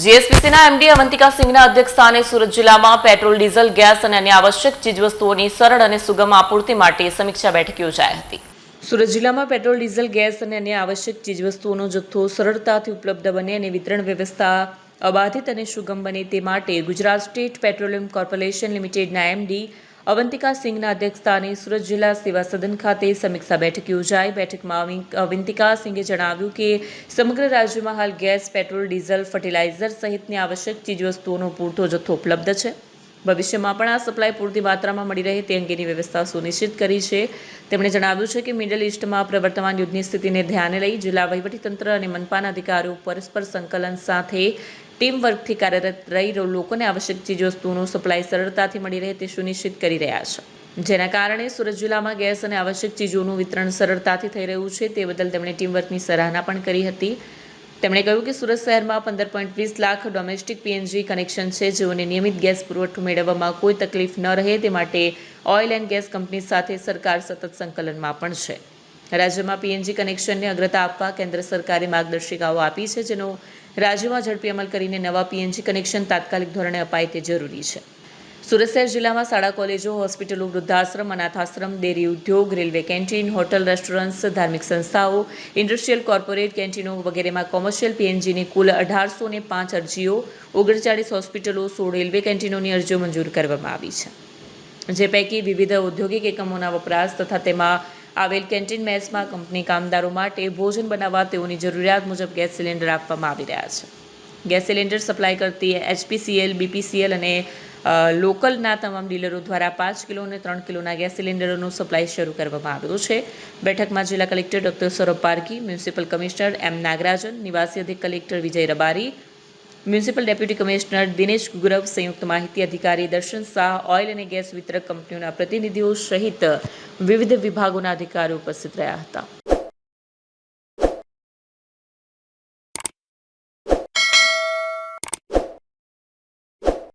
જીએસપીસીના MD Avantika સિંઘના અધ્યક્ષસ્થાને સુરત જિલ્લામાં petrol, diesel, gas અને અન્ય આવશ્યક ચીજવસ્તુઓની સરળ અને સુગમ આપૂર્તિ માટે સમીક્ષા બેઠક યોજાઈ હતી। સુરત જિલ્લામાં પેટ્રોલ, ડીઝલ, ગેસ અને અન્ય આવશ્યક ચીજવસ્તુઓનો જથ્થો સરળતાથી ઉપલબ્ધ બને અને વિતરણ વ્યવસ્થા અબાધિત અને સુગમ બને તે માટે ગુજરાત સ્ટેટ પેટ્રોલિયમ કોર્પોરેશન લિમિટેડના એમડી અવંતિકા સિંઘના અધ્યક્ષસ્થાને સુરત જિલ્લા સેવા સદન ખાતે સમીક્ષા બેઠક યોજાઈ। બેઠકમાં અવંતિકા સિંઘે જણાવ્યું કે સમગ્ર રાજ્યમાં હાલ ગેસ, પેટ્રોલ, ડીઝલ, ફર્ટિલાઇઝર સહિતની આવશ્યક ચીજવસ્તુઓનો પૂરતો જથ્થો ઉપલબ્ધ છે। ભવિષ્યમાં પણ આ સપ્લાય પૂરતી માત્રામાં મળી રહે તે અંગેની વ્યવસ્થા સુનિશ્ચિત કરી છે। તેમણે જણાવ્યું છે કે મિડલ ઇસ્ટમાં પ્રવર્તમાન યુદ્ધની સ્થિતિને ધ્યાને લઈ જિલ્લા વહીવટીતંત્ર અને મનપાના અધિકારીઓ પરસ્પર સંકલન સાથે ટીમ વર્કથી કાર્યરત રહી લોકોને આવશ્યક ચીજવસ્તુઓનો સપ્લાય સરળતાથી મળી રહે તે સુનિશ્ચિત કરી રહ્યા છે, જેના કારણે સુરત જિલ્લામાં ગેસ અને આવશ્યક ચીજોનું વિતરણ સરળતાથી થઈ રહ્યું છે। તે બદલ તેમણે ટીમવર્કની સરાહના પણ કરી હતી। તેમણે કહ્યું કે સુરત શહેરમાં 15.20 લાખ ડોમેસ્ટિક પીએનજી કનેક્શન છે, જેઓને નિયમિત ગેસ પુરવઠો મેળવવામાં કોઈ તકલીફ ન રહે તે માટે ઓઇલ એન્ડ ગેસ કંપની સાથે સરકાર સતત સંકલનમાં પણ છે। રાજ્યમાં પીએનજી કનેક્શનને અગ્રતા આપવા કેન્દ્ર સરકારે માર્ગદર્શિકાઓ આપી છે, જેનો રાજ્યમાં ઝડપી અમલ કરીને નવા પીએનજી કનેક્શન તાત્કાલિક ધોરણે અપાય તે જરૂરી છે। સુરત શહેર જિલ્લામાં શાળા, કોલેજો, હોસ્પિટલો, વૃદ્ધાશ્રમ, અનાથાશ્રમ, ડેરી ઉદ્યોગ, રેલવે કેન્ટીન, હોટલ, રેસ્ટોરન્ટ્સ, ધાર્મિક સંસ્થાઓ, ઇન્ડસ્ટ્રીયલ કોર્પોરેટ કેન્ટીનો વગેરેમાં કોમર્શિયલ પીએનજીની કુલ 1805 અરજીઓ, 39 હોસ્પિટલો, 16 રેલવે કેન્ટીનોની અરજીઓ મંજૂર કરવામાં આવી છે, જે પૈકી વિવિધ ઔદ્યોગિક એકમોના વપરાશ તથા તેમાં આવેલ કેન્ટીન મેસમાં કંપની કામદારો માટે ભોજન બનાવવા તેઓની જરૂરિયાત મુજબ ગેસ સિલિન્ડર આપવામાં આવી રહ્યા છે। ગેસ સિલિન્ડર સપ્લાય કરતી એચપીસીએલ, બીપીસીએલ અને લોકલના તમામ ડીલરો દ્વારા 5 કિલો અને 3 કિલોના ગેસ સિલિન્ડરોનો સપ્લાય શરૂ કરવામાં આવ્યો છે। બેઠકમાં જિલ્લા collector doctor Saurabh Parki, municipal commissioner M Nagarajan, નિવાસી અધિક collector Vijay Rabari, municipal deputy commissioner Dinesh Gurav, સંયુક્ત માહિતી અધિકારી દર્શન શાહ, ઓઇલ અને ગેસ વિતરક કંપનીઓના પ્રતિનિધિઓ સહિત વિવિધ વિભાગોના અધિકારીઓ ઉપસ્થિત રહ્યા હતા।